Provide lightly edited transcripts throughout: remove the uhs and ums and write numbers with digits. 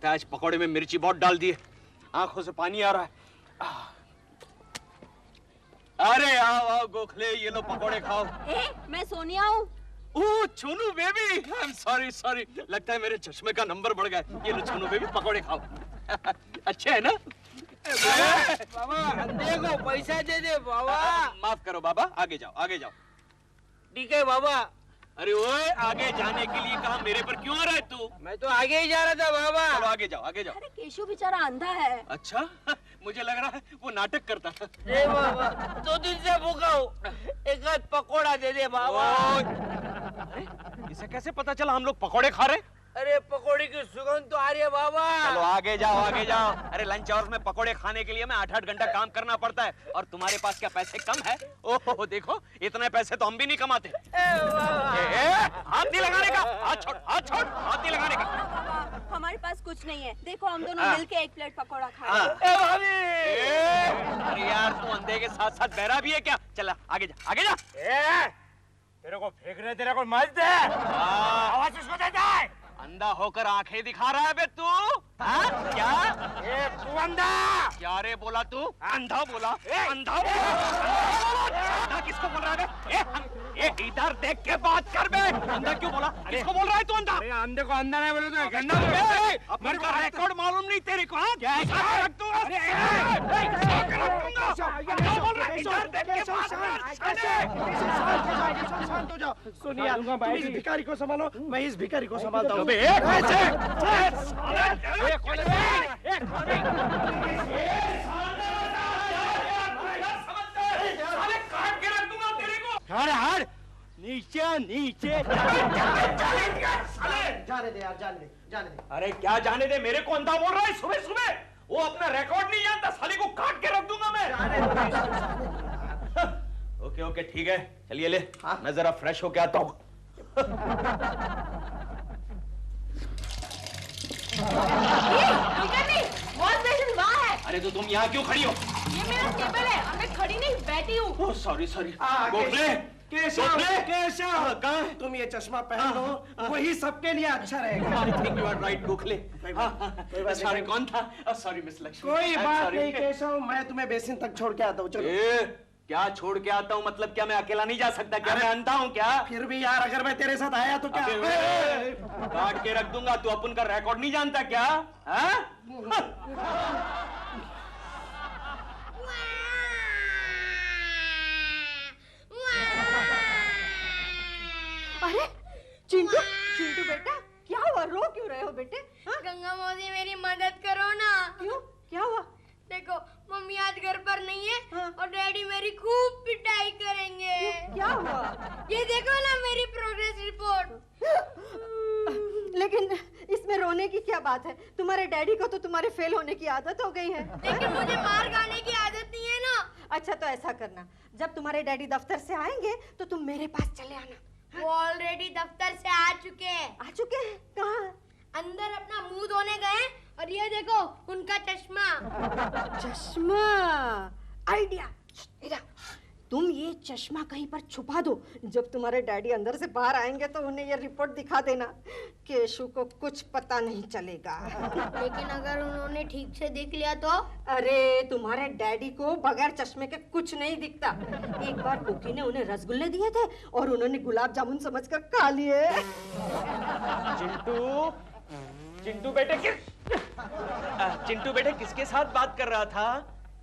लगता है आज पकौड़े में मिर्ची बहुत डाल दी है, आंखों से पानी आ रहा है। अरे आओ आओ गोखले, ये लो पकौड़े खाओ। मैं सोनिया हूँ। Oh Chhonu baby, I am sorry sorry, लगता है मेरे चश्मे का नंबर बढ़ गया। ये लो छोनू बेबी, पकौड़े खाओ। अच्छे है ना? बाबा अंधे को पैसा दे दे बाबा। माफ करो बाबा, आगे जाओ आगे जाओ। ठीक है बाबा। अरे ओए, आगे जाने के लिए कहा, मेरे पर क्यों आ रहा है तू? मैं तो आगे ही जा रहा था बाबा। चलो आगे जाओ आगे जाओ। अरे केशव बेचारा अंधा है। अच्छा, मुझे लग रहा है वो नाटक करता था। अरे बाबा 2 दिन से भूखा हूँ, एक आध पकोड़ा दे दे बाबा। अरे इसे कैसे पता चला हम लोग पकौड़े खा रहे? अरे पकोड़े की सुगंध तो आ रही है बाबा। चलो आगे जाओ आगे जाओ। अरे लंच आवर्स में पकोड़े खाने के लिए मैं 8-8 घंटा काम करना पड़ता है, और तुम्हारे पास क्या पैसे कम है? ओहो देखो, इतने पैसे तो हम भी नहीं कमाते। हाथ नहीं लगाने का, हाथ छोड़ हाथ छोड़, हाथ नहीं लगाने का। हमारे पास कुछ नहीं है, देखो हम दोनों मिलके एक प्लेट पकौड़ा खाए। अरे यार तू अंधे के साथ साथ बहरा भी है क्या? चल आगे जा आगे जा। तेरे को फेंक रहे, तेरे को मत दे। आवाज उसको देता है। अंधा होकर आंखें दिखा रहा है बे तू? हाँ? क्या? तू अंधा? क्या रे बोला तू? अंधा बोला? अंधा अंधा किसको बोल रहा है? इधर देख के बात कर बे। अंधा क्यों बोला? किसको बोल रहा है तू अंधा? अरे अंधे को अंधा नहीं बोले तो गंदा बोले। मेरे को रिकॉर्ड मालूम नहीं तेरे को? हाँ? क्या रख तू? सोनिया तुम इस भिखारी को संभालो, मैं इस भिखारी को संभालता हूँ। हर नीचे नीचे। जाने दे यार, जाने दे जाने दे। अरे क्या जाने दे, मेरे को अंधा बोल रहा है सुबह सुबह? वो अपना रिकॉर्ड नहीं जानता, साले को काट के रख दूंगा मैं। ओके ओके ठीक है, चलिए ले। हाँ? मैं जरा फ्रेश होके आता हूँ। अरे तो तुम यहाँ क्यों खड़ी हो? ये मेरा टेबल है, मैं खड़ी नहीं बैठी हूँ। Sorry sorry. केशव तुम ये चश्मा पहन लो, वही सबके लिए अच्छा रहेगा। I think you are right Gokhale. Sorry कौन था? Sorry miss Lakshmi. कोई बात नहीं केशव, मैं तुम्हें बेसिन तक छोड़ के आता हूँ। चलो। क्या छोड़ के आता हूँ मतलब? क्या मैं अकेला नहीं जा सकता? क्या मैं अंधा हूँ क्या? फिर भी यार अगर मैं तेरे साथ आया तो क्या? काट के रख दूंगा। तू अपन का रिकॉर्ड नहीं जानता क्या? अरे चिंटू, चिंटू बेटा क्या हुआ? रो क्यों रहे हो बेटे? गंगा मौसी मेरी मदद करो ना। क्यों? क्या हुआ? देखो मम्मी आज घर पर नहीं है। हाँ? और डैडी मेरी खूब पिटाई करेंगे। क्या हुआ? ये देखो ना मेरी प्रोग्रेस रिपोर्ट। लेकिन इसमें रोने की क्या बात है? तुम्हारे डैडी को तो तुम्हारे फेल होने की आदत हो गई है। लेकिन मुझे मार खाने की आदत नहीं है ना। अच्छा तो ऐसा करना, जब तुम्हारे डैडी दफ्तर से आएंगे तो तुम मेरे पास चले आना। वो ऑलरेडी दफ्तर से आ चुके हैं। आ चुके हैं? कहाँ? अंदर अपना मुंह धोने गए, और ये देखो उनका चश्मा। चश्मा? आइडिया। इधर तुम ये चश्मा कहीं पर छुपा दो, जब तुम्हारे डैडी अंदर से बाहर आएंगे तो उन्हें ये रिपोर्ट दिखा देना। केशु को कुछ पता नहीं चलेगा। लेकिन अगर उन्होंने ठीक से देख लिया तो? अरे तुम्हारे डैडी को बगैर चश्मे के कुछ नहीं दिखता। एक बार कुकी ने उन्हें रसगुल्ले दिए थे और उन्होंने गुलाब जामुन समझकर खा लिए। चिंटू बेटे किसके साथ बात कर रहा था?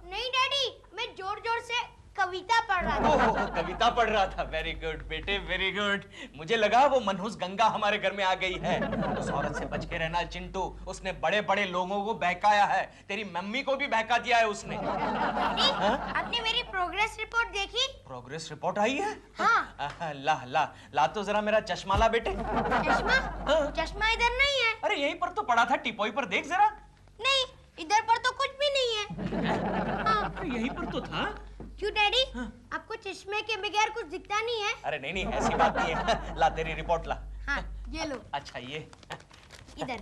नहीं डैडी, मैं जोर जोर से कविता पढ़ रहा था। ओह कविता पढ़ रहा था। वेरी गुड बेटे वेरी गुड। मुझे लगा वो मनहूस गंगा हमारे घर में आ गई है। उस औरत से बच के रहना चिंटू, उसने बड़े बड़े लोगों को बहकाया है। तेरी मम्मी को भी बहका दिया है उसने। आपने मेरी प्रोग्रेस रिपोर्ट देखी? प्रोग्रेस रिपोर्ट आई है? हाँ। ला तो जरा मेरा चश्मा ला बेटे। चश्मा? चश्मा इधर नहीं है। अरे यहीं पर तो पड़ा था, टिपोई पर देख जरा। नहीं, इधर पर तो कुछ भी नहीं है। यहीं पर तो था। क्यों डैडी? आपको चश्मे के बगैर कुछ दिखता नहीं है? अरे नहीं ऐसी बात नहीं है। ला तेरी रिपोर्ट ला। हाँ ये लो। अच्छा ये इधर।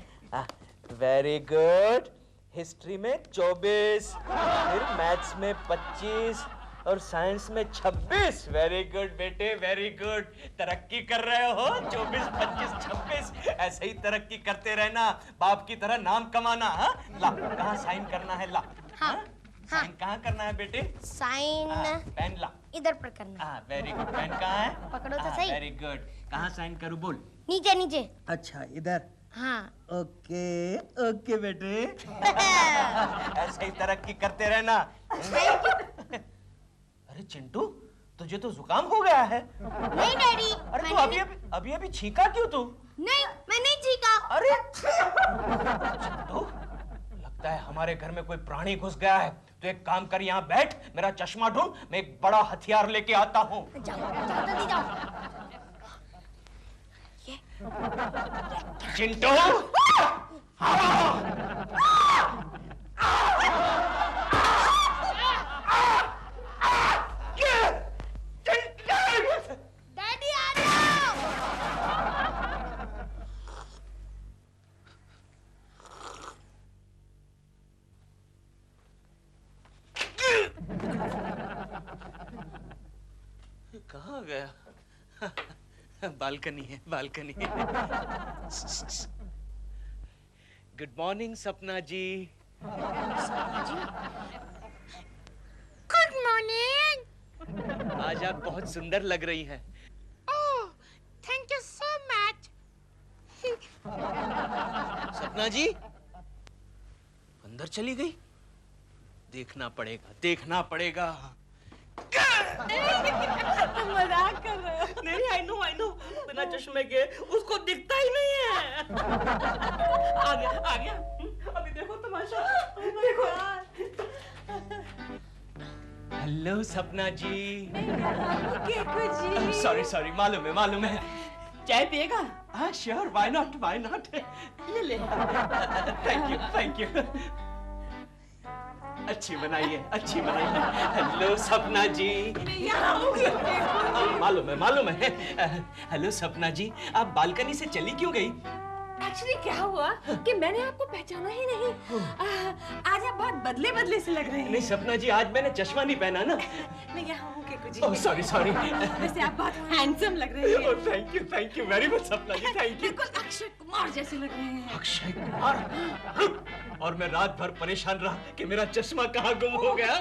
Very good. हिस्ट्री में 24, फिर मैथ्स में 25, और साइंस में 26। वेरी गुड बेटे, वेरी गुड। तरक्की कर रहे हो। 24, 25, 26 ऐसे ही तरक्की करते रहना, बाप की तरह नाम कमाना। हाँ, ला कहाँ साइन करना है, ला। हाँ, साइन कहाँ करना है बेटे? साइन पेन ला। इधर पर करना। हाँ, वेरी गुड। पेन कहाँ है? पकड़ो तो सही। Very good. कहाँ साइन करूँ, बोल। नीचे नीचे। अच्छा इधर। हाँ। ओके ओके बेटे। ऐसे ही तरक्की करते रहना। अरे चिंटू, तुझे तो जुकाम हो गया है। नहीं डैडी। अरे तू अभी छींका क्यों तू? नहीं, मैं नहीं छींका। अरे चिंटू, लगता है हमारे घर में कोई प्राणी घुस गया है। तो एक काम कर, यहाँ बैठ, मेरा चश्मा ढूंढ, मैं एक बड़ा हथियार लेके आता हूँ। जाओ जाओ जल्दी जाओ। चिंटू, डैडी आ जाओ। कहाँ गया? बालकनी है, बालकनी है। गुड मॉर्निंग सपना जी। Good morning. आज आप बहुत सुंदर लग रही हैं। ओह, thank you so much. Sapna जी अंदर चली गई। देखना पड़ेगा, देखना पड़ेगा। मजाक कर रहे हो? नहीं आई नो बिना चश्मे के उसको दिखता ही नहीं है। आ गया। अभी देखो तमाशा, देखो। हेलो सपना जी। केकू जी। सॉरी, मालूम है। चाय पिएगा? हाँ श्योर, व्हाई नॉट। ले ले। Thank you. अच्छी बनाइए। हेलो सपना जी। मालूम है। हेलो सपना जी, आप बालकनी से चली क्यों गई? एक्चुअली क्या हुआ कि मैंने आपको पहचाना ही नहीं। आज आप बहुत बदले से लग रहे हैं। नहीं सपना जी, आज मैंने चश्मा नहीं पहना ना। मैं यहाँ हूँ केकू जी। Oh sorry. वैसे आप बहुत हैंडसम लग रहे हैं। Thank you very much Sapna ji, thank you. बिल्कुल अक्षय कुमार जैसे लग रहे हैं। अक्षय कुमार? और मैं रात भर परेशान रहा कि मेरा चश्मा कहाँ गुम हो गया।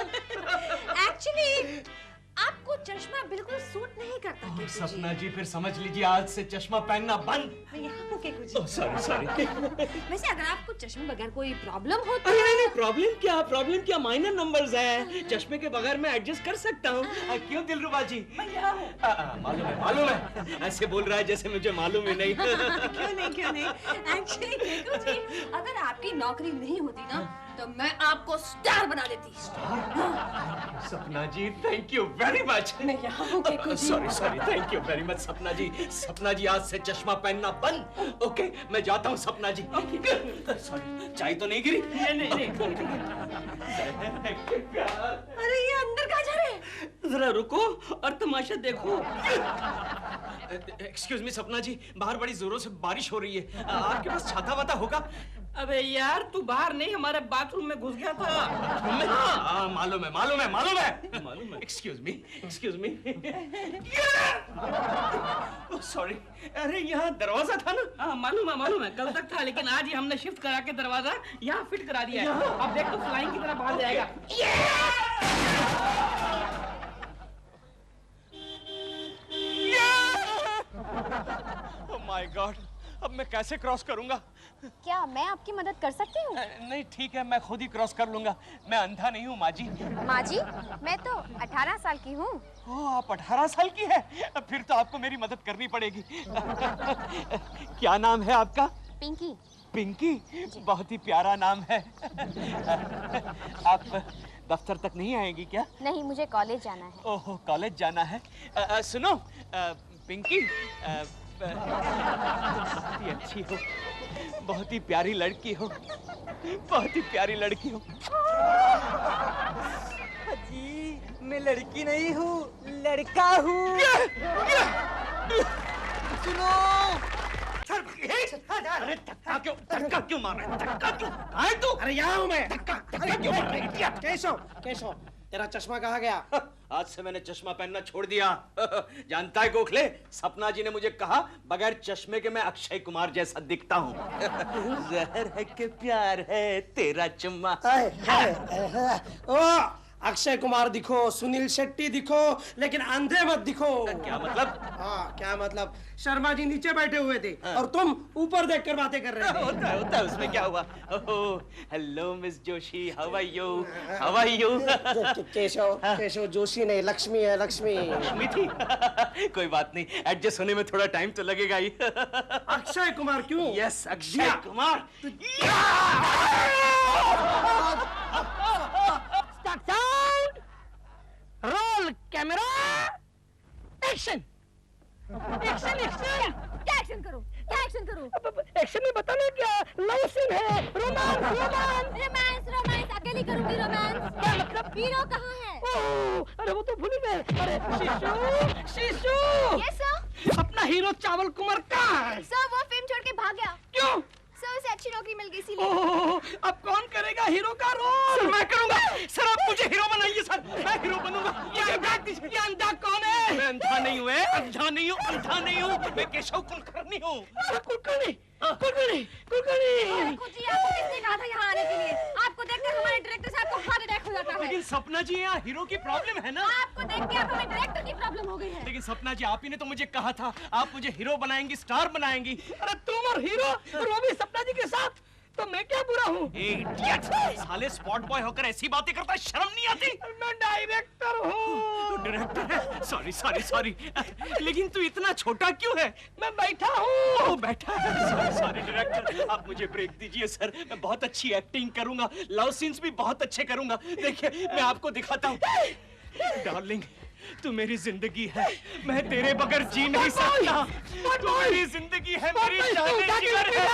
एक्चुअली आपको चश्मा बिल्कुल सूट नहीं करता केकू जी। सपना जी, फिर समझ लीजिए आज से चश्मा पहनना बंद। मैं यहाँ हूँ केकू जी। सॉरी। वैसे अगर आपको चश्मे बगैर कोई प्रॉब्लम हो तो नहीं, प्रॉब्लम क्या, माइनर नंबर्स है। चश्मे के बगैर मैं एडजस्ट कर सकता हूँ। क्यों दिलरुबा जी? मैं यहाँ हूँ। मालूम है। ऐसे बोल रहा है जैसे मुझे मालूम ही नहीं। क्यों नहीं। एक्चुअली केकू जी, अगर आपकी नौकरी नहीं होती ना तो मैं आपको स्टार बना देती। Sapna ji, thank you very much. मैं यहाँ हूँ Keku ji. Sorry, thank you very much Sapna ji, आज से चश्मा पहनना बंद। ओके, मैं जाता हूँ सपना जी। सॉरी, चाय तो नहीं गिरी? नहीं। अरे ये अंदर कहाँ जा रहे हैं? जरा रुको और तमाशा देखो। एक्सक्यूज मी सपना जी, बाहर बड़ी जोरों से बारिश हो रही है। आपके पास छाता वाता होगा? अबे यार, तू बाहर नहीं, हमारे बाथरूम में घुस गया था। हाँ, मालूम है। Excuse me. सॉरी, अरे यहाँ दरवाजा था ना? हाँ मालूम है, कल तक था, लेकिन आज ही हमने शिफ्ट करा के दरवाजा यहाँ फिट करा दिया है। अब देख तो फ्लाइंग की तरह बाहर जाएगा। ओह माय गॉड, अब मैं कैसे क्रॉस करूंगा? क्या मैं आपकी मदद कर सकती हूँ? नहीं ठीक है, मैं खुद ही क्रॉस कर लूंगा। मैं अंधा नहीं हूँ माँ जी। माँ जी, मैं तो 18 साल की हूँ। ओह, आप 18 साल की है? फिर तो आपको मेरी मदद करनी पड़ेगी। क्या नाम है आपका? पिंकी। पिंकी? बहुत ही प्यारा नाम है। आप दफ्तर तक नहीं आएंगी क्या? नहीं, मुझे कॉलेज जाना है। ओह, कॉलेज जाना है। सुनो पिंकी, बहुत ही अच्छी हो, बहुत ही प्यारी लड़की हो, बहुत ही प्यारी लड़की हो। जी, मैं लड़की नहीं हूँ, लड़का हूँ। सुनो। अरे धक्का क्यों मार रहा है? धक्का क्यों? कहाँ है तू? अरे यहाँ हूँ मैं। धक्का क्यों मार रहा है? केशव, तेरा चश्मा कहाँ गया? आज से मैंने चश्मा पहनना छोड़ दिया। जानता है गोखले, सपना जी ने मुझे कहा बगैर चश्मे के मैं अक्षय कुमार जैसा दिखता हूँ। जहर है कि प्यार है तेरा चुम्मा। ओ अक्षय कुमार दिखो, सुनील शेट्टी दिखो, लेकिन अंधे मत दिखो। क्या मतलब? हाँ क्या मतलब, शर्मा जी नीचे बैठे हुए थे और तुम ऊपर देखकर बातें कर रहे थे। होता है उसमें क्या हुआ? Hello miss Joshi, how are you? How are you? Keshav Joshi नहीं, लक्ष्मी है, लक्ष्मी। लक्ष्मी थी? कोई बात नहीं, एडजस्ट होने में थोड़ा टाइम तो लगेगा ही। अक्षय कुमार क्यों? Yes, Akshay Kumar. Sound, roll camera, action. Action action. क्या एक्शन करूं? क्या एक्शन करूं? एक्शन में बताना क्या, लव सीन है, रोमांस रोमांस। रोमांस रोमांस अकेली करूंगी रोमांस। क्या मतलब? हीरो कहाँ है? ओह, अरे वो तो भूल ही गए। अरे शीशु शीशु, यस सर। अपना हीरो चावल कुमार कहाँ है? सर वो फिल्म छोड़ के भाग गया। क्यों? सर उसे अच्छी नौकरी मिल गई इसीलिए। ओह, अब कौन करेगा हीरो का रोल? सर मैं करूंगा। सर आप मुझे हीरो बनाइए सर, मैं हीरो बनूंगा। ये अंधा कौन है? मैं अंधा नहीं हूँ, अंधा नहीं हूँ, अंधा नहीं हूँ, मैं केशव कुलकर्णी हूँ। कुलकर्णी, कुलकर्णी, कुलकर्णी। कुछ आपको किसने कहा था यहाँ आने के लिए? आपको देखकर हमारे डायरेक्टर साहब को हार्ट अटैक हो जाता है। लेकिन सपना जी, यहाँ हीरो की प्रॉब्लम है ना। आपको देख के अब हमें डायरेक्टर की प्रॉब्लम हो गई है। लेकिन सपना जी, आप ही ने तो मुझे कहा था आप मुझे हीरो बनाएंगी, स्टार बनाएंगी। अरे तुम और हीरो, और वो भी सपना जी के साथ, तो मैं क्या बुरा हूँ? इडियट! साले स्पॉट बॉय होकर ऐसी बातें करता है, शर्म नहीं आती? मैं डायरेक्टर हूँ। डायरेक्टर है? सॉरी सॉरी सॉरी, लेकिन तू इतना छोटा क्यों है? मैं बैठा हूँ। बैठा है? सॉरी सॉरी डायरेक्टर, आप मुझे ब्रेक दीजिए सर, मैं बहुत अच्छी एक्टिंग करूंगा, लव सीन्स भी बहुत अच्छे करूंगा। देखिए मैं आपको दिखाता हूँ। डार्लिंग, तू मेरी जिंदगी है, मैं तेरे बगैर जी नहीं सकता। तू मेरी जिंदगी है, मेरी जान जिगर है,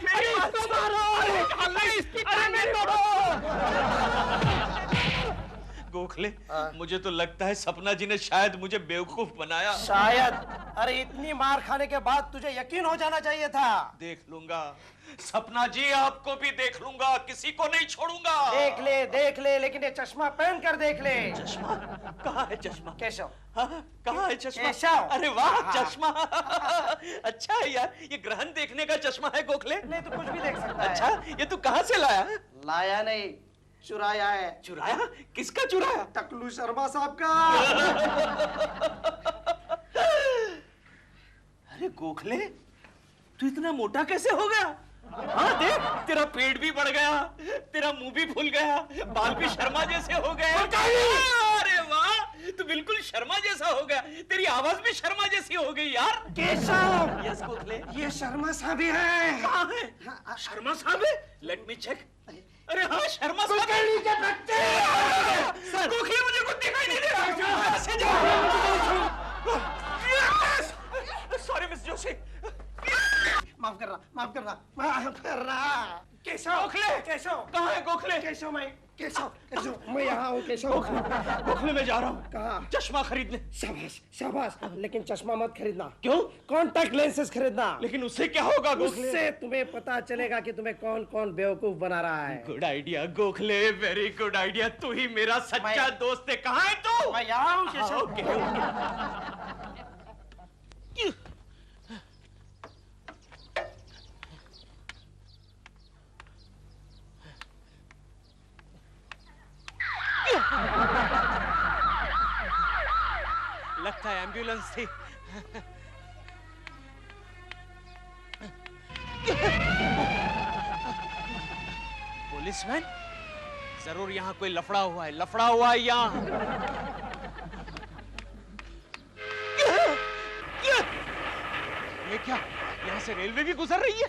मेरी गोखले, मुझे तो लगता है सपना जी ने शायद मुझे बेवकूफ बनाया। शायद? अरे इतनी मार खाने के बाद तुझे यकीन हो जाना चाहिए था। देख लूंगा सपना जी, आपको भी देख लूंगा, किसी को नहीं छोड़ूंगा। देख ले, लेकिन ये चश्मा पहन कर देख ले। चश्मा? कहाँ है चश्मा? केशव। हाँ, कहाँ है चश्मा? केशव। अरे वाह, चश्मा। अच्छा है यार, ये ग्रहण देखने का चश्मा है गोखले। नहीं तो कुछ भी देख सकता है। अच्छा, ये तू कहाँ से लाया? लाया नहीं, चुराया है। चुराया? किसका चुराया? टकलू शर्मा साहब का। अरे गोखले, तू इतना मोटा कैसे हो गया? हाँ देख, तेरा पेट भी बढ़ गया, तेरा मुंह भी फूल गया, बाल भी शर्मा जैसे हो गए। अरे वाह, तू बिल्कुल शर्मा जैसा हो गया, तेरी आवाज भी शर्मा जैसी हो गई यार। केशव। यस गोखले। ये शर्मा साहब ही है। कहाँ है? शर्मा साहब है? Let me check. अरे हाँ, शर्मा साहब है। के बच्चे। गोखले, मुझे कुछ दिखाई नहीं दे रहा। Sorry miss Joshi. माफ करना। केशव। गोखले। केशव। कहाँ है गोखले? केशव मैं यहाँ हूँ। केशव। गोखले मैं जा रहा हूँ। कहाँ? चश्मा खरीदने। शाबाश, लेकिन चश्मा मत खरीदना। क्यों? कॉन्टैक्ट लेंसेज खरीदना। लेकिन उससे क्या होगा गोखले? उससे तुम्हें पता चलेगा कि तुम्हें कौन कौन बेवकूफ बना रहा है। Good idea Gokhale, very good idea. तू ही मेरा सच्चा दोस्त है। कहाँ है तू? मैं यहाँ हूँ केशव। ओके। लगता है एम्बुलेंस थी। पुलिसमैन? जरूर यहाँ कोई लफड़ा हुआ है, यहाँ। ये क्या? यहाँ से रेलवे भी गुजर रही है?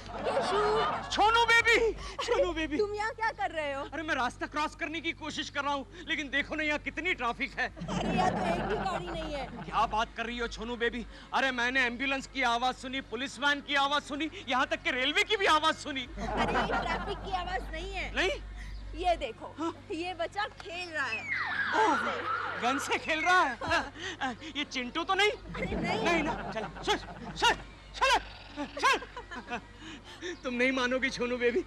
छोनू बेबी। तुम यहाँ क्या कर रहे हो? अरे मैं रास्ता क्रॉस करने की कोशिश कर रहा हूँ, लेकिन देखो ना यहाँ कितनी ट्रैफिक है। अरे यहाँ तो एक भी गाड़ी नहीं है। क्या बात कर रही हो छोनू बेबी? अरे मैंने एम्बुलेंस की आवाज सुनी, पुलिस वैन की आवाज सुनी, यहाँ तक कि रेलवे की भी आवाज सुनी। अरे ये ट्रैफिक की आवाज नहीं है। नहीं? ये देखो, ये बच्चा खेल रहा है। गन से खेल रहा है? ये चिंटू तो नहीं? अरे नहीं। नहीं ना, चल चल। तुम नहीं मानोगी छोनू बेबी,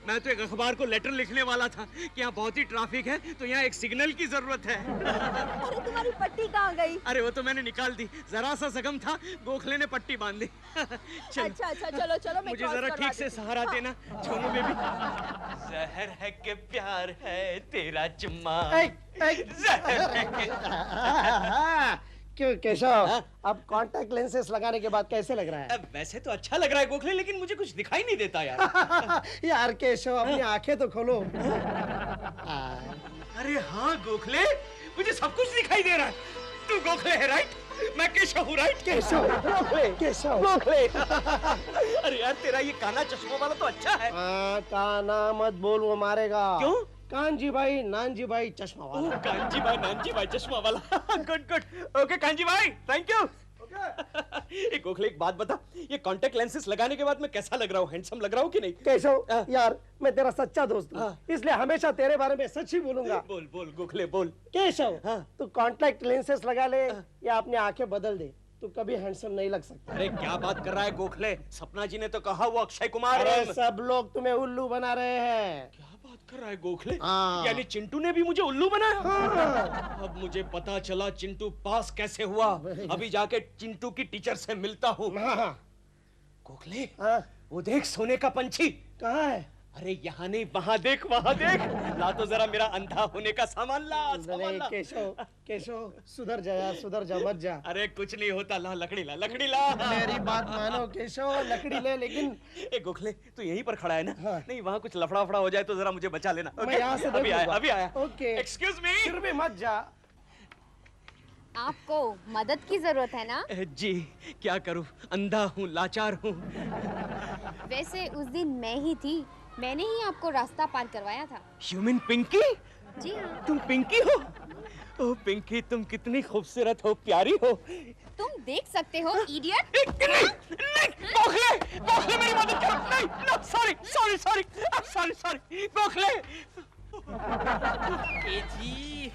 मैं तो एक अखबार को लेटर लिखने वाला था कि यहाँ बहुत ही ट्रैफिक है, तो यहाँ एक सिग्नल की जरूरत है। अरे तुम्हारी पट्टी कहाँ गई? अरे वो तो मैंने निकाल दी, जरा सा जख्म था, गोखले ने पट्टी बांध दी। चलो। अच्छा चलो चलो, मैं मुझे क्रॉस जरा करवा ठीक से देती हूँ। सहारा देना छोनू बेबी। जहर है कि प्यार है तेरा चुम्मा। जहर है कि क्यों केशव, अब कांटेक्ट लेंसेस लगाने के बाद कैसे लग रहा है? वैसे तो अच्छा लग रहा है गोखले, लेकिन मुझे कुछ दिखाई नहीं देता यार। यार केशव, अपनी आंखें तो खोलो। अरे हाँ गोखले, मुझे सब कुछ दिखाई दे रहा है। तू गोखले है राइट, मैं केशव हूँ राइट। केशव, गोखले, केशव, गोखले। अरे यार तेरा ये काना चश्मा वाला तो अच्छा है। काना मत बोल, वो मारेगा। क्यों? कांजी भाई, नानजी भाई, चश्मा वाला। कांजी भाई, नानजी भाई, चश्मा वाला। गुड गुड, ओके कांजी भाई, थैंक यू। एक गोखले एक बात बता, ये कांटेक्ट लेंसेस लगाने के बाद मैं कैसा लग रहा हूँ? हैंडसम लग रहा हूँ कि नहीं? केशव यार, मैं तेरा सच्चा दोस्त हूँ, इसलिए हमेशा तेरे बारे में सच ही बोलूंगा। बोल बोल गोखले बोल। केशव, तू कांटेक्ट लेंसेस लगा ले या अपनी आंखें बदल दे, तू कभी हैंडसम नहीं लग सकता। अरे क्या बात कर रहा है गोखले, सपना जी ने तो कहा वो अक्षय कुमार अरे है। सब लोग तुम्हें उल्लू बना रहे हैं। क्या बात कर रहा है गोखले? हाँ। यानी चिंटू ने भी मुझे उल्लू बनाया? अब मुझे पता चला चिंटू पास कैसे हुआ। अभी जाके चिंटू की टीचर से मिलता हूँ। गोखले, वो देख सोने का पंछी। कहाँ है? अरे यहाँ नहीं, वहाँ देख, वहाँ देख। ला तो जरा मेरा अंधा होने का सामान ला, सामान ला। केशव, केशव, सुधर जा यार, सुधर जा, मत जा। अरे कुछ नहीं होता, ला लकड़ी ला, लकड़ी ला। मेरी बात मानो केशव, लकड़ी ले, लेकिन ए गोखले, तू यहीं पर खड़ा है ना? हाँ। नहीं वहाँ कुछ लफड़ा फड़ा हो जाए तो जरा मुझे बचा लेना। मैं यहाँ से अभी आया, देखूंगा। अभी आया। ओके। Excuse me. फिर भी मत जा। आपको मदद की जरूरत है ना? जी, क्या करूं, अंधा हूँ, लाचार हूँ। वैसे उस दिन मैं ही थी, मैंने ही आपको रास्ता पार करवाया था। You mean Pinky? जी हाँ। तुम पिंकी हो? ओह पिंकी, तुम कितनी खूबसूरत हो, प्यारी हो। तुम देख सकते हो इडियट। नहीं, नहीं, गोखले, गोखले मेरी मदद करो। नहीं, no, sorry, sorry, sorry, sorry, sorry, Gokhale. ए जी,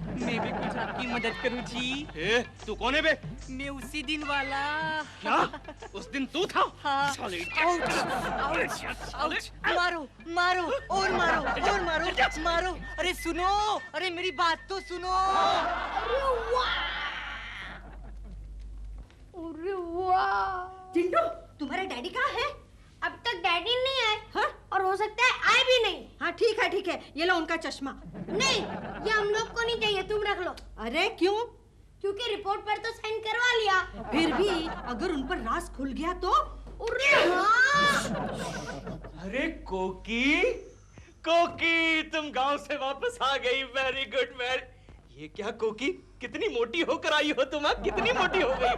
मैं भी कुछ आपकी मदद करूं जी। ए, तू कौन है बे? मैं उसी दिन वाला। क्या? उस दिन तू था? हाँ। साले, आउच, मारो मारो और मारो और मारो मारो। अरे सुनो, अरे मेरी बात तो सुनो। अरे वाह! चिंटू, तुम्हारे डैडी कहाँ है? अब तक डैडी नहीं आए। हाँ? और हो सकता है आए भी नहीं। हाँ ठीक है, ये लो उनका चश्मा। नहीं, ये हम लोग को नहीं चाहिए, तुम रख लो। अरे क्यों? क्योंकि रिपोर्ट पर तो साइन करवा लिया। फिर भी अगर उन पर राज खुल गया तो? अरे हाँ! अरे कोकी, कोकी, तुम गांव से वापस आ गई। Very good, very. ये क्या कोकी, कितनी मोटी होकर आई हो तुम? कितनी मोटी हो गई?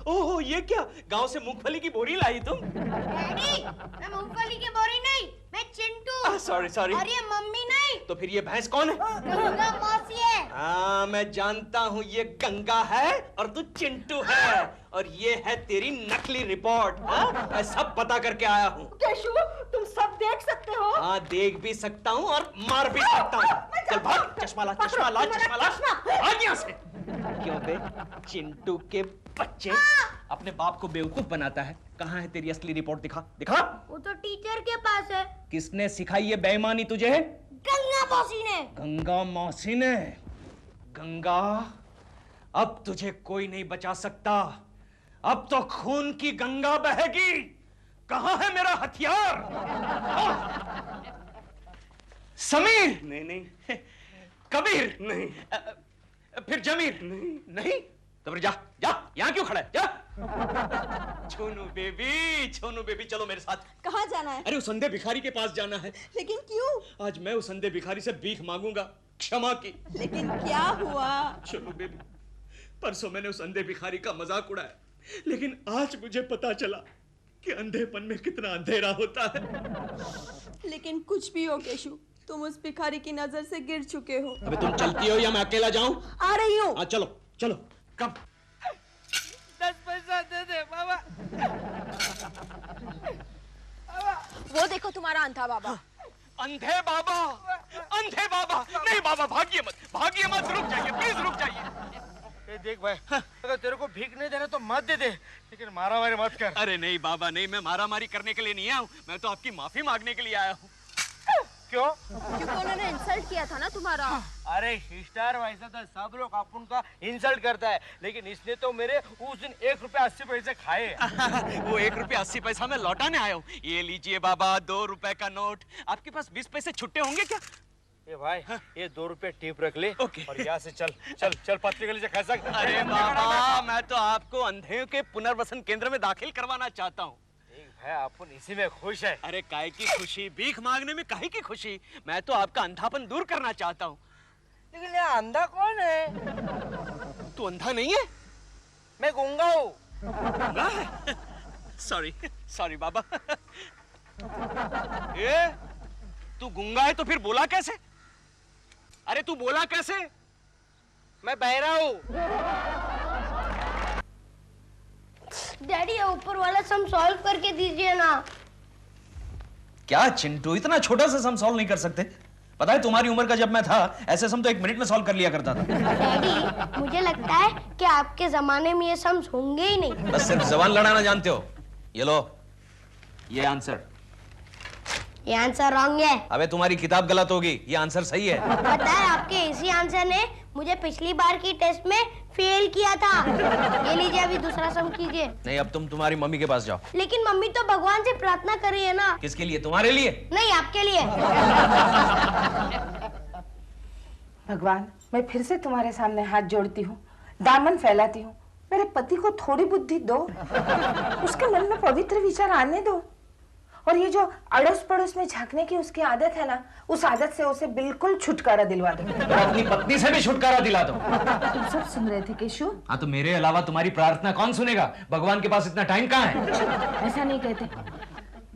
ओहो, ये क्या, गांव से मूंगफली की बोरी लाई तुम? डैडी, मैं मूंगफली की बोरी नहीं, मैं चिंटू। Sorry sorry. और ये मम्मी नहीं, तो फिर ये भैंस कौन है? गंगा मौसी है। हाँ मैं जानता हूँ, ये गंगा है और तू चिंटू है, और ये है तेरी नकली रिपोर्ट। हाँ? मैं सब पता करके आया हूँ। केशु, तुम सब देख सकते हो? हाँ देख भी सकता हूँ और मार भी सकता हूँ। चल भाग, चश्मा ला, चश्मा ला, चश्मा ला, भाग यहाँ से। क्यों बे, चिंटू के बच्चे अपने बाप को बेवकूफ बनाता है। कहाँ है तेरी असली रिपोर्ट? दिखा, दिखा। वो तो टीचर के पास है। किसने सिखाई ये बेईमानी तुझे? गंगा मौसी ने। गंगा मौसी ने? गंगा, अब तुझे कोई नहीं बचा सकता। अब तो खून की गंगा बहेगी। कहाँ है मेरा हथियार? समीर? नहीं नहीं। कबीर? नहीं। फिर जमीर? नहीं नहीं। तो फिर जा, जा, यहाँ क्यों खड़ा है? जा। छोनू बेबी, चलो मेरे साथ। कहाँ जाना है? अरे उस अंधे भिखारी के पास जाना है। लेकिन क्यों? आज मैं उस अंधे भिखारी से भीख मांगूंगा, क्षमा की। लेकिन क्या हुआ? चलो बेबी, परसों मैंने उस अंधे भिखारी का मजाक उड़ाया, लेकिन आज मुझे पता चला कि अंधेपन में कितना अंधेरा होता है। लेकिन कुछ भी हो केशु, तुम उस भिखारी की नजर से गिर चुके हो। अबे तुम चलती हो या मैं अकेला जाऊं? आ रही हूँ। हाँ चलो चलो। कब? 10 पैसा दे दे बाबा। वो देखो तुम्हारा अंधा बाबा। अंधे बाबा, अंधे बाबा। नहीं बाबा, भागिए मत, रुक जाइए, प्लीज रुक जाइए। ए देख भाई, अगर तेरे को भीख नहीं देना तो मत दे दे, लेकिन मारामारी मत कर। अरे नहीं बाबा नहीं, मैं मारामारी करने के लिए नहीं आया हूँ, मैं तो आपकी माफी मांगने के लिए आया हूँ। क्यों? क्योंकि उन्होंने इंसल्ट किया था ना तुम्हारा। अरे सिस्टर, वैसा तो सब लोग अपन का इंसल्ट करता है, लेकिन इसने तो मेरे उस दिन 1 रुपया 80 पैसे खाए। वो 1 रुपया 80 पैसा मैं लौटाने आया हूँ। ये लीजिए बाबा 2 रुपए का नोट। आपके पास 20 पैसे छुट्टे होंगे क्या? ये भाई, ये 2 रुपए टिप रख ले। ओके। और यहाँ से चल चल चल, पत्नी गली से खा सक। अरे बाबा, मैं तो आपको अंधे के पुनर्वसन केंद्र में दाखिल करवाना चाहता हूँ। भाई अपन इसी में खुश है। अरे काहे की खुशी, भीख मांगने में काहे की खुशी? मैं तो आपका अंधापन दूर करना चाहता हूँ। लेकिन ये अंधा कौन है? तू अंधा नहीं है? मैं गूंगा हूँ। सॉरी सॉरी बाबा। ये तू गूंगा है तो फिर बोला कैसे? अरे तू बोला कैसे? मैं बहरा हूँ। डैडी ये ऊपर वाला सम सॉल्व करके दीजिए ना। क्या चिंटू, इतना छोटा सा सम सॉल्व नहीं कर सकते? पता है तुम्हारी उम्र का जब मैं था, ऐसे सम तो 1 मिनट में सॉल्व कर लिया करता था। डैडी मुझे लगता है कि आपके जमाने में ये सम्स होंगे ही नहीं। बस सिर्फ जबान लड़ाना जानते हो। ये लो, ये आंसर। ये आंसर रॉन्ग है। अबे तुम्हारी किताब गलत होगी, ये आंसर सही है। पता है आपके इसी आंसर ने मुझे पिछली बार की टेस्ट में फेल किया था। ये लीजिए, अभी दूसरा सम कीजिए। नहीं, अब तुम तुम्हारी मम्मी के पास जाओ। लेकिन मम्मी तो भगवान से प्रार्थना कर रही है ना। किसके लिए? तुम्हारे लिए? नहीं, आपके लिए। भगवान, मैं फिर से तुम्हारे सामने हाथ जोड़ती हूँ, दामन फैलाती हूँ। मेरे पति को थोड़ी बुद्धि दो, उसके मन में पवित्र विचार आने दो, और ये जो अड़ोस पड़ोस में झांकने की उसकी आदत है ना, उस आदत से उसे बिल्कुल छुटकारा दिलवा दो। तो अपनी पत्नी से भी छुटकारा दिला दो। तुम सब सुन रहे थे केशु? हाँ, तो मेरे अलावा तुम्हारी प्रार्थना कौन सुनेगा? भगवान के पास इतना टाइम कहाँ है? ऐसा नहीं कहते।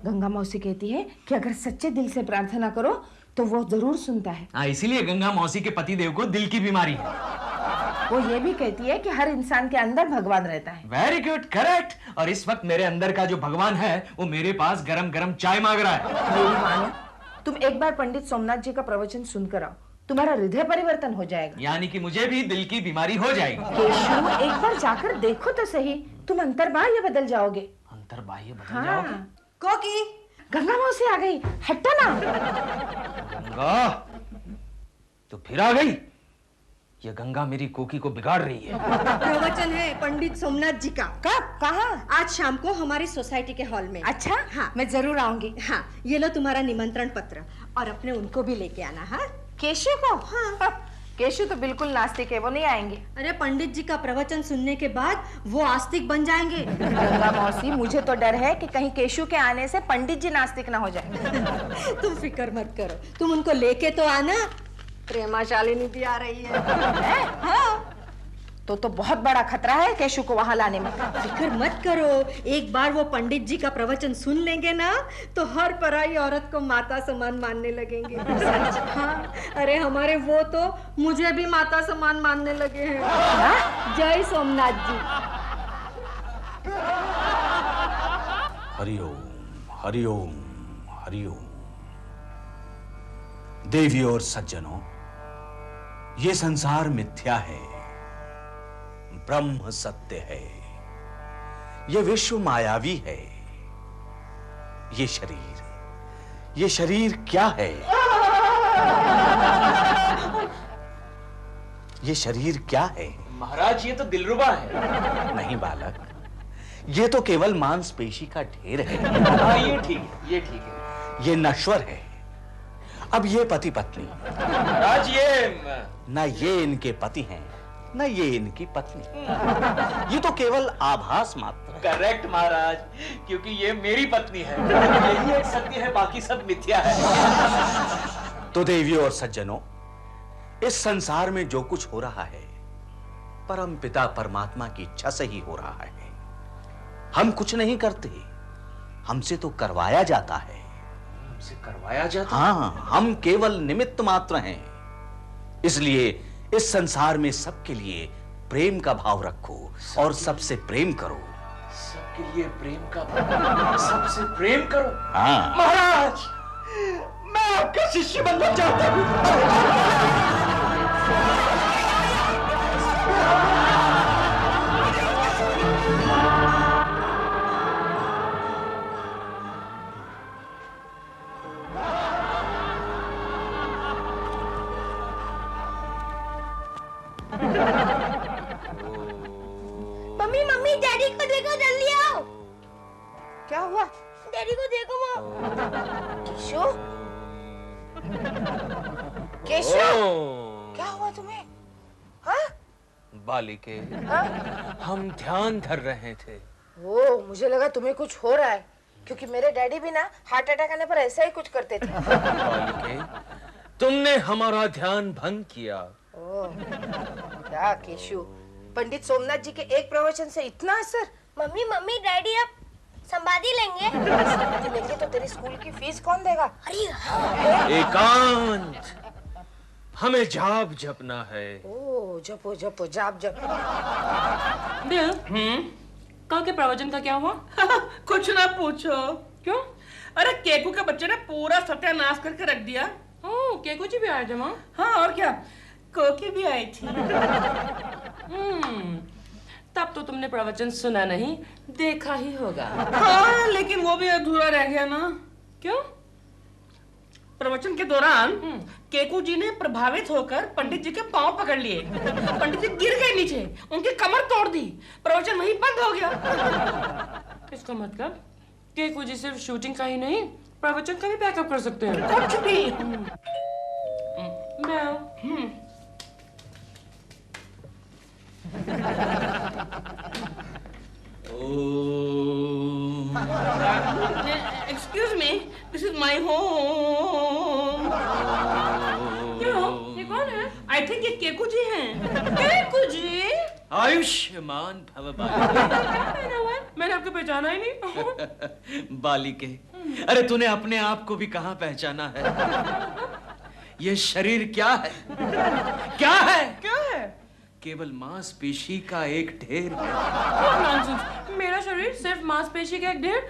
गंगा मौसी कहती है कि अगर सच्चे दिल से प्रार्थना करो तो वो जरूर सुनता है। हाँ, इसीलिए गंगा मौसी के पतिदेव को दिल की बीमारी है। वो ये भी कहती है कि हर इंसान के अंदर भगवान रहता है। Very good, correct. और इस वक्त मेरे अंदर का जो भगवान है वो मेरे पास गरम गरम चाय मांग रहा है। मेरी मानो, तुम एक बार पंडित सोमनाथ जी का प्रवचन सुनकर आओ, तुम्हारा हृदय परिवर्तन हो जाएगा। यानी कि मुझे भी दिल की बीमारी हो जाएगी। केशु, एक बार जाकर देखो तो सही, तुम अंतर्बाह्य बदल जाओगे। अंतर्बाह्य बदल हाँ। जाओगे? कोकी, गंगा मौसी आ गई, हटो ना। गंगा तो फिर आ गई। ये गंगा मेरी कोकी को बिगाड़ रही है। प्रवचन है पंडित सोमनाथ जी का। कब? कहाँ? आज शाम को हमारी सोसाइटी के हॉल में। अच्छा, हाँ, मैं जरूर आऊंगी। हाँ, ये लो तुम्हारा निमंत्रण पत्र, और अपने उनको भी लेके आना। हाँ, केशु को? हाँ। केशु तो बिल्कुल नास्तिक है, वो नहीं आएंगे। अरे पंडित जी का प्रवचन सुनने के बाद वो आस्तिक बन जाएंगे। गंगा मौसी, मुझे तो डर है कि कहीं केशु के आने से पंडित जी नास्तिक ना हो जाए। तुम फिक्र मत करो, तुम उनको लेके तो आना। प्रेमा शालिनी भी आ रही है। हाँ। तो बहुत बड़ा खतरा है केशु को वहां लाने में। फिक्र मत करो, एक बार वो पंडित जी का प्रवचन सुन लेंगे ना तो हर पराई औरत को माता समान मानने लगेंगे। हाँ, अरे हमारे वो तो मुझे भी माता समान मानने लगे हैं। जय सोमनाथ जी। हरिओम हरिओम हरिओम। देवियों और सज्जनों, ये संसार मिथ्या है, ब्रह्म सत्य है। ये विश्व मायावी है। ये शरीर क्या है? ये शरीर क्या है? महाराज, ये तो दिलरुबा है। नहीं बालक, ये तो केवल मांसपेशी का ढेर है। हाँ, ये ठीक है, ये ठीक है। ये नश्वर है। अब ये पति पत्नी, महाराज, ना ये इनके पति हैं, ना ये इनकी पत्नी। ये तो केवल आभास मात्र है। करेक्ट महाराज, क्योंकि ये मेरी पत्नी है। यही एक सत्य है, बाकी सब मिथ्या है। तो देवियों और सज्जनों, इस संसार में जो कुछ हो रहा है परम पिता परमात्मा की इच्छा से ही हो रहा है। हम कुछ नहीं करते, हमसे तो करवाया जाता है। हमसे करवाया जाता? हाँ, हम केवल निमित्त मात्र हैं। इसलिए इस संसार में सबके लिए प्रेम का भाव रखो और सबसे प्रेम करो। सबके लिए प्रेम का भाव, सबसे प्रेम करो। हाँ महाराज, मैं आपका शिष्य बनना चाहता हूँ। मम्मी डैडी को देखो, जल्दी आओ। क्या हुआ? डैडी को देखो माँ। केशव, केशव, क्या हुआ तुम्हें? हाँ? बालिके, हाँ? हम ध्यान धर रहे थे। ओ, मुझे लगा तुम्हें कुछ हो रहा है, क्योंकि मेरे डैडी भी ना हार्ट अटैक आने पर ऐसा ही कुछ करते थे। बालिके, तुमने हमारा ध्यान भंग किया। ओह, क्या केशव, पंडित सोमनाथ जी के एक प्रवचन से इतना असर? मम्मी डैडी अब संभाली लेंगे। संभाली लेंगे तो तेरी स्कूल की फीस कौन देगा? अरे हाँ। एकांत, हमें जाप जपना है। ओ, जपो जपो, जाप जप। दिल, कल के प्रवचन का क्या हुआ? कुछ ना पूछो। क्यों? अरे केकू के बच्चे ने पूरा सत्यानाश करके रख दिया। ओह, केकू जी भी आए थे माँ? हाँ, और क्या, कोकी भी आई थी। तब तो तुमने प्रवचन सुना नहीं, देखा ही होगा। हाँ, लेकिन वो भी अधूरा रह गया ना। क्यों? प्रवचन के दौरान केकू जी ने प्रभावित होकर पंडित जी के पांव पकड़ लिए। पंडित जी गिर गए नीचे, उनकी कमर तोड़ दी, प्रवचन वहीं बंद हो गया। इसका मतलब केकू जी सिर्फ शूटिंग का ही नहीं, प्रवचन का भी बैकअप कर सकते हैं। कुछ भी। Excuse me, this is my home. क्यों? ये कौन है? I think ये केकू जी हैं। केकू जी? आयुष्मान भव मैंने आपको पहचाना ही नहीं। बालिके, अरे तूने अपने आप को भी कहाँ पहचाना है? ये शरीर क्या है? क्या है? क्या है? केवल मांसपेशी का एक ढेर है। नॉनसेंस, मेरा शरीर सिर्फ मांसपेशी का एक ढेर?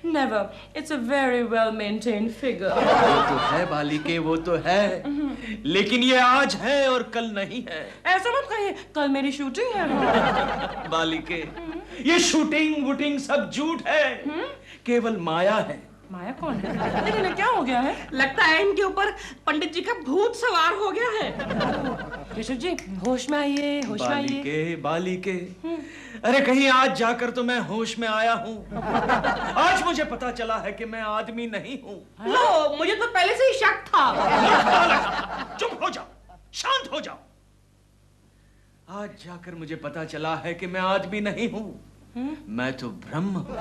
Never, it's a very well maintained figure. वो तो है बालिके, वो तो है, लेकिन ये आज है और कल नहीं है। ऐसा मत कहिए, कल मेरी शूटिंग है। बालिके, ये शूटिंग वूटिंग सब झूठ है, केवल माया है। माया कौन है? लेकिन ये क्या हो गया है? लगता है इनके ऊपर पंडित जी का भूत सवार हो गया है। केशव जी, होश में आइए, होश में आइए। बालिके, बालिके, अरे कहीं आज जाकर तो मैं होश में आया हूँ। आज मुझे पता चला है कि मैं आदमी नहीं हूँ। लो, मुझे तो पहले से ही शक था। चुप हो जाओ, शांत हो जाओ। आज जाकर मुझे पता चला है कि मैं आदमी नहीं हूँ, मैं तो ब्रह्म हूँ।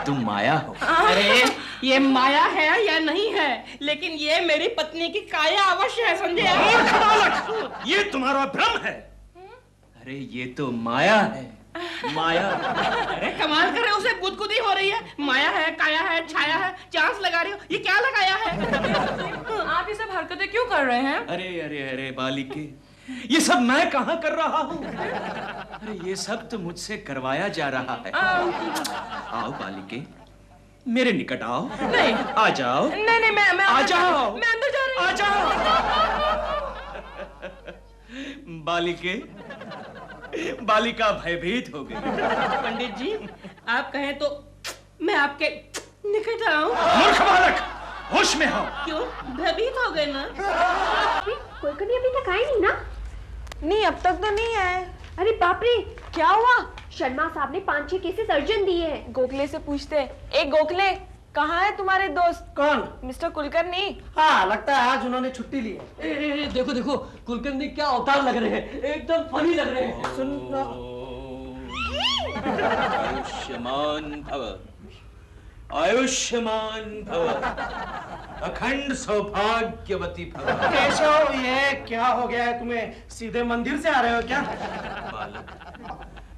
तुम माया हो। अरे ये माया है या नहीं है, लेकिन ये मेरी पत्नी की काया अवश्य है, समझे? ये तुम्हारा भ्रम है। अरे ये तो माया है, माया। अरे कमाल कर रहे हो, उसे गुदगुदी हो रही है। माया है, काया है, छाया है, चांस लगा रही हो, ये क्या लगाया है? आप ये सब हरकतें क्यों कर रहे हैं? अरे अरे अरे बालिके, ये सब मैं कहाँ कर रहा हूँ? अरे ये सब तो मुझसे करवाया जा रहा है। आओ बालिके, मेरे निकट आओ। नहीं, आ जाओ। नहीं, मैं आ जाओ। मैं अंदर जा रही हूँ। आ जाओ। बालिके, बालिका भयभीत हो गई। पंडित जी, आप कहें तो मैं आपके निकट आऊं? मूर्ख बालक, होश में हो। क्यों? भयभीत हो गए ना? कोलकनी अभी तक आए नहीं ना? नहीं, अब तक तो नहीं आए। अरे बाप रे, क्या हुआ? शर्मा साहब ने 5-6 केसेस अर्जेंट दिए हैं। गोखले से पूछते हैं। एक गोखले, कहाँ है तुम्हारे दोस्त? कौन? मिस्टर कुलकर्णी। हाँ, लगता है आज उन्होंने छुट्टी ली है। देखो देखो, कुलकर्णी क्या अवतार लग रहे हैं, एकदम फनी लग रहे हैं। आयुष्मान भव, आयुष्मान भव, अखंड सौभाग्यवती भव। केशव, ये क्या हो गया है तुम्हें? सीधे मंदिर से आ रहे हो क्या? बालक,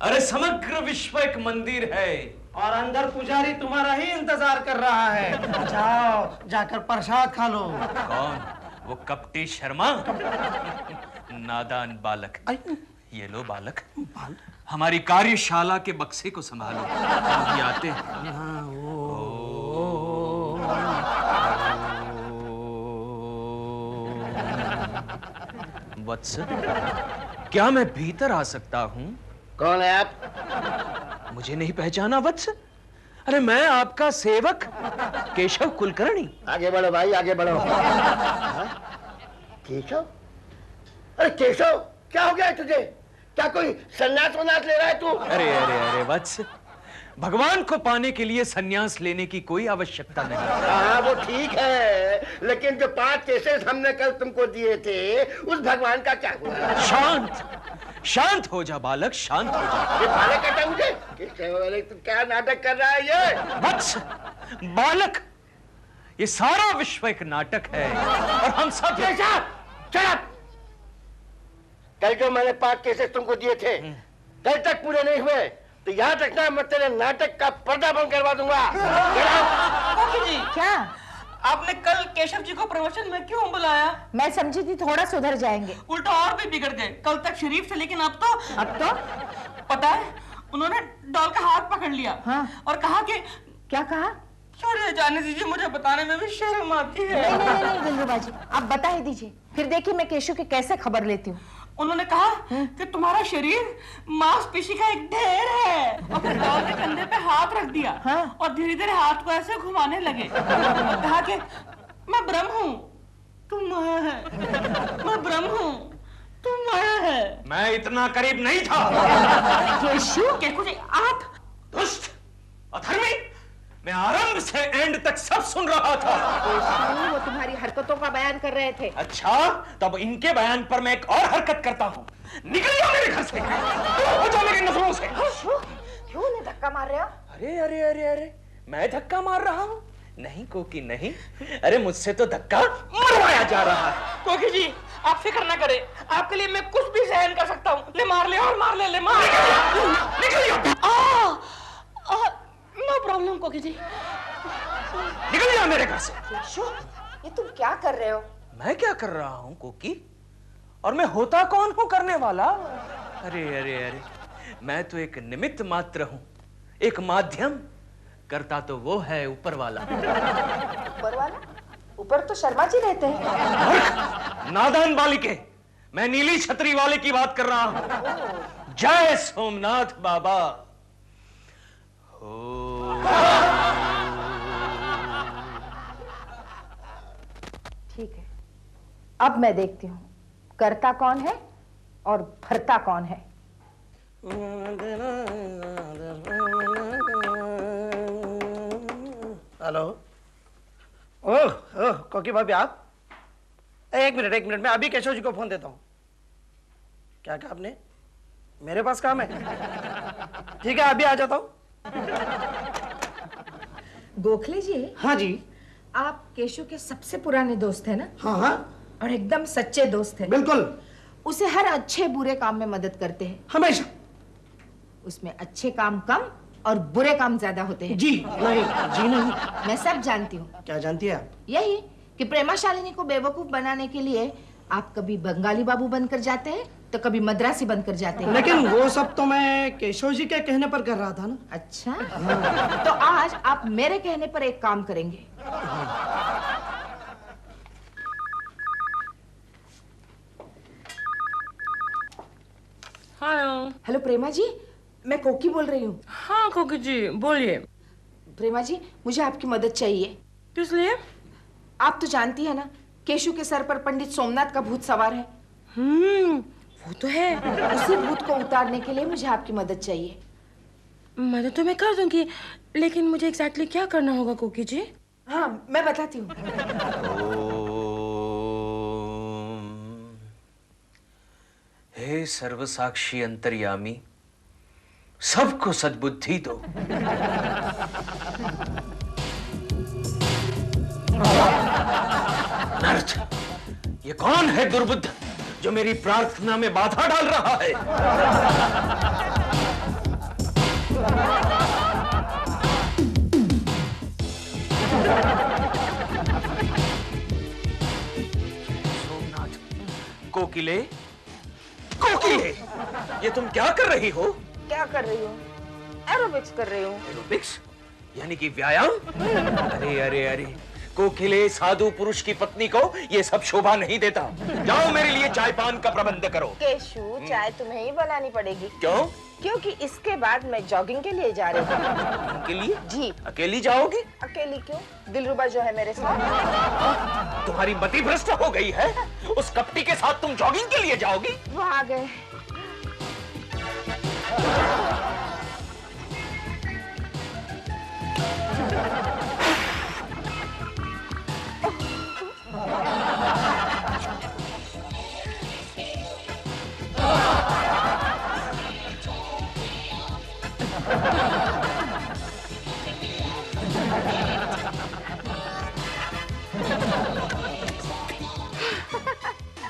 अरे समग्र विश्व एक मंदिर है और अंदर पुजारी तुम्हारा ही इंतजार कर रहा है। जाओ, जाकर प्रसाद खा लो। कौन? वो कपटी शर्मा? नादान बालक। ये लो बालक, हमारी कार्यशाला के बक्से को संभालो, हम भी आते हैं। वत्स, क्या मैं भीतर आ सकता हूँ? कौन है आप? मुझे नहीं पहचाना वत्स? अरे मैं आपका सेवक केशव कुलकर्णी। आगे बढ़ो भाई, आगे बढ़ो। केशव? अरे केशव, क्या हो गया है तुझे? क्या कोई सन्यास वन्यास ले रहा है तू? अरे अरे अरे वत्स, भगवान को पाने के लिए सन्यास लेने की कोई आवश्यकता नहीं। हाँ वो ठीक है, लेकिन जो 5 केसेस हमने कल तुमको दिए थे उस भगवान का क्या हुआ? शांत हो जा बालक, शांत हो जा। ये बालक कहता मुझे? तुम क्या नाटक कर रहा है ये? वत्स, बालक, ये सारा विश्व एक नाटक है और हम सब कल जो मैंने 5 केसेस तुमको दिए थे कल तक पूरे नहीं हुए तो याद रखना मैं तेरे नाटक का पर्दा बंद करवा दूंगा। जी क्या? आपने कल केशव जी को प्रवचन में क्यों बुलाया? मैं समझी थी थोड़ा सुधर जाएंगे, उल्टा और भी बिगड़ गए। कल तक शरीफ थे, लेकिन अब तो पता है उन्होंने डॉल का हाथ पकड़ लिया। हाँ। और कहा कि क्या कहा? छोड़िए, जाने दीजिए, मुझे बताने में भी शर्म आती है। नहीं दिलरुबाजी, आप बता ही दीजिए, फिर देखिए मैं केशव की कैसे खबर लेती हूँ। उन्होंने कहा कि तुम्हारा शरीर मांसपेशी का एक ढेर है, और फिर डॉल के कंधे पे हाथ रख दिया। हाँ। और धीरे धीरे हाथ को ऐसे घुमाने लगे और कहा कि मैं ब्रह्म हूँ, तुम माया है, मैं ब्रह्म हूँ, तुम माया है। मैं इतना करीब नहीं था। केशव, केकू जी आप दुष्ट, अधर्मी, मैं आरंभ से एंड तक सब सुन रहा था। वो तुम्हारी हरकतों का बयान कर रहे थे। अच्छा, तब इनके बयान पर मैं एक और हरकत करता हूँ। निकल जाओ मेरे घर से, दूर हो जाओ मेरी नजरों से। क्यों उन्हें धक्का मार रहे हो? अरे अरे अरे अरे, मैं धक्का मार रहा हूँ? नहीं कोकी नहीं, अरे मुझसे तो धक्का मरवाया जा रहा है। कोकी जी आप फिक्र ना करें, आपके लिए मैं कुछ भी सहन कर सकता हूँ। ले मार ले और मार ले, ले मार। निकल जाओ। नो प्रॉब्लम कोकी जी। निकल जाओ मेरे घर से। केशव, ये तुम क्या कर रहे हो? मैं क्या कर रहा हूँ कोकी? और मैं होता कौन हूँ करने वाला? अरे अरे अरे, मैं तो एक निमित्त मात्र हूँ, एक माध्यम। करता तो वो है ऊपर वाला। ऊपर वाला? ऊपर तो शर्मा जी रहते हैं। नादान बालिके, मैं नीली छतरी वाले की बात कर रहा हूँ। जय सोमनाथ बाबा। ठीक है, अब मैं देखती हूँ करता कौन है और भरता कौन है। हेलो। ओह कोकी भाभी आप? एक मिनट, मैं अभी केशव जी को फोन देता हूँ। क्या कहा आपने? मेरे पास काम है? ठीक है, अभी आ जाता हूँ। गोखले जी। हाँ जी। आप केशव के सबसे पुराने दोस्त हैं ना? हाँ हाँ। और एकदम सच्चे दोस्त हैं। बिल्कुल। उसे हर अच्छे बुरे काम में मदद करते हैं। हमेशा। उसमें अच्छे काम कम और बुरे काम ज्यादा होते हैं। जी नहीं। मैं सब जानती हूँ। क्या जानती है आप? यही कि प्रेमाशालिनी को बेवकूफ बनाने के लिए आप कभी बंगाली बाबू बनकर जाते हैं तो कभी मद्रासी बनकर जाते हैं। लेकिन वो सब तो मैं केशव जी के कहने पर कर रहा था ना। अच्छा, तो आज आप मेरे कहने पर एक काम करेंगे। हेलो प्रेमा जी, मैं कोकी बोल रही हूँ। हाँ कोकी जी बोलिए। प्रेमा जी, मुझे आपकी मदद चाहिए। किस लिए? आप तो जानती है ना, केशव के सर पर पंडित सोमनाथ का भूत सवार है। वो तो है। उसी भूत को उतारने के लिए मुझे आपकी मदद चाहिए। मदद तो मैं कर दूंगी, लेकिन मुझे एग्जैक्टली क्या करना होगा कोकी जी? हाँ, मैं बताती हूँ। हे सर्वसाक्षी अंतर्यामी, सबको सद्बुद्धि दो। नर्थ, ये कौन है दुर्बुद्ध जो मेरी प्रार्थना में बाधा डाल रहा है? सोमनाथ, कोकिले, ये तुम क्या कर रही हो? क्या कर रही हूँ? एरोबिक्स कर रही हूँ। एरोबिक्स यानी कि व्यायाम? अरे अरे अरे, कोकिले साधु पुरुष की पत्नी को ये सब शोभा नहीं देता। जाओ मेरे लिए चाय पान का प्रबंध करो। केशु, चाय तुम्हें ही बनानी पड़ेगी। क्यों? क्योंकि इसके बाद मैं जॉगिंग के लिए जा रही हूँ। के लिए? जी। अकेली जाओगी? अकेली क्यों? दिलरुबा जो है मेरे साथ। तुम्हारी मति भ्रष्ट हो गई है। उस कपटी के साथ तुम जॉगिंग के लिए जाओगी? वो आ गए।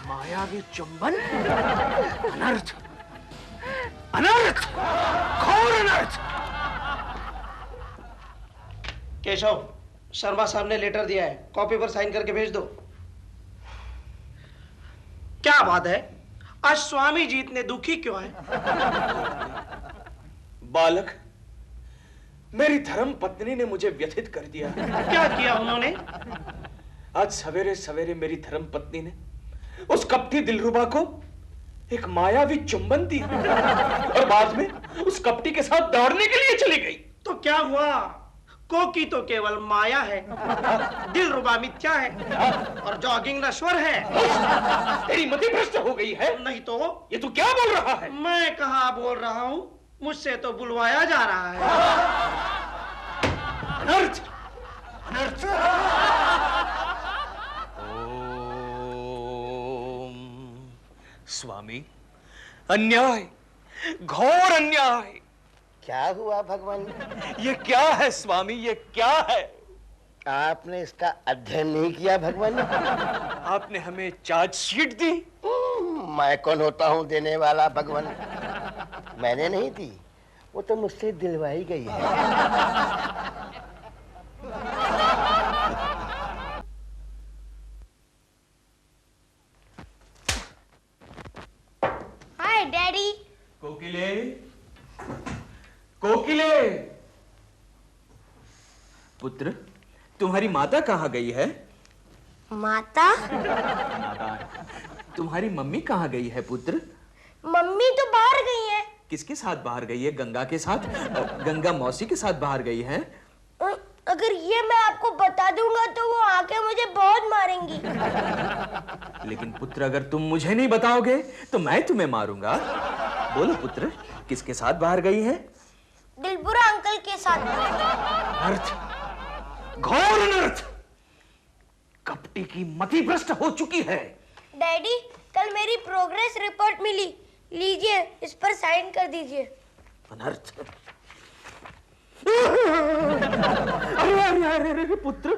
मायावी चुंबन, अनर्थ, अनर्थ, घोर अनर्थ। केशव, शर्मा साहब ने लेटर दिया है, कॉपी पर साइन करके भेज दो। क्या बात है, आज स्वामी जी इतने दुखी क्यों हैं? बालक, मेरी धर्म पत्नी ने मुझे व्यथित कर दिया। क्या किया उन्होंने? आज सवेरे सवेरे मेरी धर्म पत्नी ने उस कपटी दिलरुबा को एक मायावी चुंबन दी और बाद में उस कपटी के साथ दौड़ने के लिए चली गई। तो क्या हुआ? कोकी तो केवल माया है, दिलरुबा मिथ्या है और जॉगिंग नश्वर है। तेरी मति भ्रष्ट हो गई है। नहीं तो? ये तू क्या बोल रहा है? मैं कहाँ बोल रहा हूँ, मुझसे तो बुलवाया जा रहा है। अनर्थ, अनर्थ। ओम स्वामी, अन्याय, घोर अन्याय। क्या हुआ भगवान? ये क्या है स्वामी, ये क्या है? आपने इसका अध्ययन नहीं किया भगवान? आपने हमें चार्जशीट दी। मैं कौन होता हूँ देने वाला भगवान? मैंने नहीं दी, वो तो मुझसे दिलवाई गई है। Hi daddy. कोकिले, कोकिले। पुत्र, तुम्हारी माता कहाँ गई है? माता? तुम्हारी मम्मी कहाँ गई है पुत्र? मम्मी तो बाहर गई है। किसके साथ बाहर गई है? गंगा के साथ? गंगा मौसी के साथ बाहर गई है? अगर ये मैं आपको बता दूंगा तो वो आके मुझे बहुत मारेंगी। लेकिन पुत्र, अगर तुम मुझे नहीं बताओगे तो मैं तुम्हें मारूंगा। बोलो पुत्र, किसके साथ बाहर गई है? दिलबुरा अंकल के साथ। अर्थ, घोर अनर्थ। कपटी की मति भ्रष्ट हो चुकी है। डैडी, कल मेरी प्रोग्रेस रिपोर्ट मिली, लीजिए इस पर साइन कर दीजिए। अनर्थ। अरे पुत्र,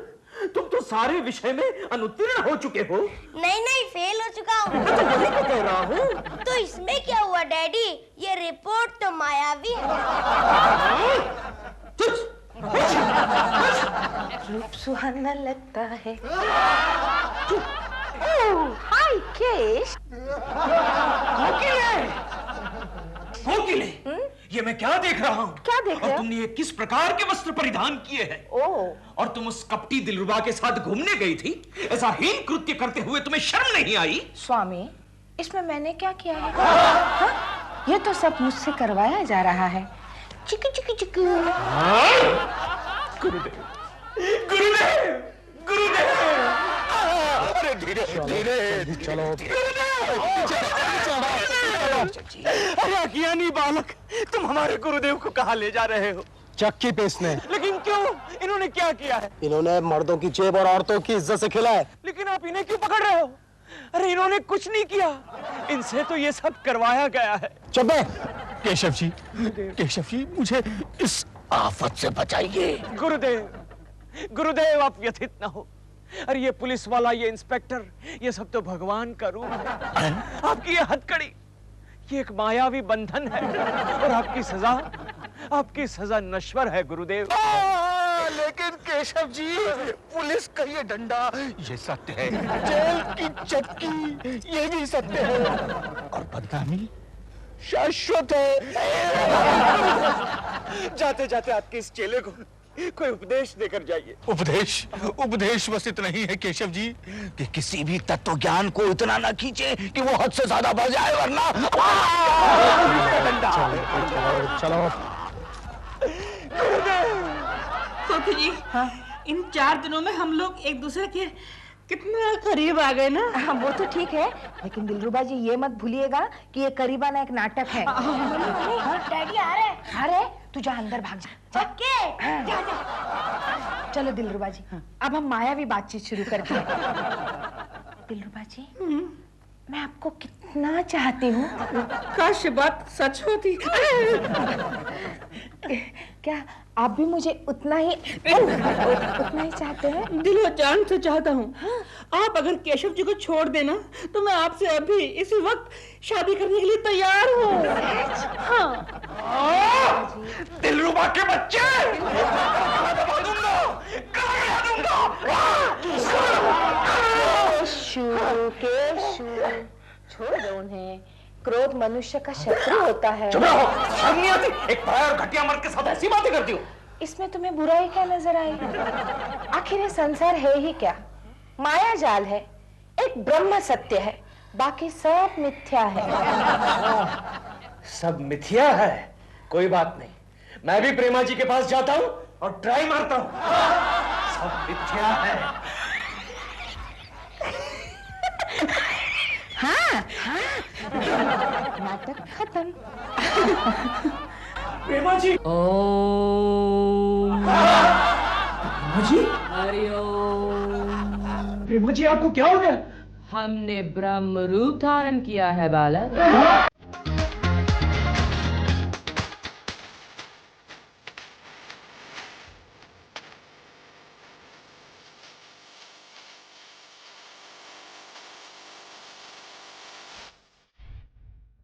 तुम तो सारे विषय में अनुत्तीर्ण हो चुके हो। नहीं, फेल हो चुका हूँ। कह रहा हूँ। तो इसमें क्या हुआ डैडी? ये रिपोर्ट तो मायावी है। रूप सुहाना लगता है। हाय केश। कोकिले, ये मैं क्या देख रहा हूँ? क्या देख रहे हो? और तुमने ये किस प्रकार के वस्त्र परिधान किए हैं? और तुम उस कपटी दिलरुबा के साथ घूमने गई थी? ऐसा हीन कृत्य करते हुए तुम्हें शर्म नहीं आई? स्वामी, इसमें मैंने क्या किया है? हाँ? ये तो सब मुझसे करवाया जा रहा है। चिकी चिकी चिकी। गुरुदेव, गुरुदेव, गुरुदेव। अरे धीरे धीरे चलो। अरे अज्ञानी बालक, तुम हमारे गुरुदेव को कहाँ ले जा रहे हो? चक्की पीसने। लेकिन क्यों? इन्होंने क्या किया है? इन्होंने मर्दों की जेब और औरतों की इज्जत से खेला है। लेकिन आप इन्हें क्यों पकड़ रहे हो? अरे इन्होंने कुछ नहीं किया, इनसे तो ये सब करवाया गया है। चुप है। केशव जी, केशव जी, मुझे इस आफत से बचाइए। गुरुदेव, गुरुदेव, आप व्यथित न हो। अरे ये पुलिस वाला, ये इंस्पेक्टर, ये सब तो भगवान का रूप है। आपकी ये हथकड़ी, ये एक मायावी बंधन है और आपकी सजा नश्वर है गुरुदेव। लेकिन केशव जी, पुलिस का ये डंडा, ये सत्य है। जेल की चक्की, ये भी सत्य है। और बदनामी शाश्वत है। जाते जाते आपके इस चेले को कोई उपदेश देकर जाइए। उपदेश? उपदेश बस इतना ही है केशव जी कि किसी भी तत्व ज्ञान को इतना ना खींचे कि वो हद से ज्यादा बढ़ जाए, वरना चलो कोकी जी, हाँ? इन 4 दिनों में हम लोग एक दूसरे के कितना करीब आ गए ना। हाँ, वो तो ठीक है, लेकिन दिलरुबा जी ये मत भूलिएगा कि ये करीबाना एक नाटक है। डैडी आ रहे। अरे तू जा अंदर भाग जा। ओके, जा जा। चलो दिलरुबा जी, अब हम मायावी बातचीत शुरू करते हैं। दिलरुबा जी, मैं आपको कितना चाहती हूँ। काश ये बात सच होती। क्या आप भी मुझे उतना ही चाहते हैं? दिलो जान से चाहता हूँ। आप अगर केशव जी को छोड़ देना तो मैं आपसे अभी इसी वक्त शादी करने के लिए तैयार हूँ। हाँ। दिलरुबा के बच्चे! केशव, छोड़ दो उन्हें। क्रोध मनुष्य का शत्रु होता है। चुप रहो, शर्म नहीं आती? एक भाई और घटिया मर्द के साथ ऐसी बातें करती हो? इसमें तुम्हें बुराई क्या नजर आई? आखिर ये संसार है ही क्या? माया जाल है, एक ब्रह्म सत्य है, बाकी सब मिथ्या है। सब मिथ्या है? कोई बात नहीं, मैं भी प्रेमा जी के पास जाता हूँ और ट्राई मारता हूँ। सब मिथ्या है। हाँ, नाटक खत्म। प्रेमा जी। ओम प्रेमा जी? हरिओम। प्रेमा जी, आपको क्या हो गया? हमने ब्रह्म रूप धारण किया है बालक।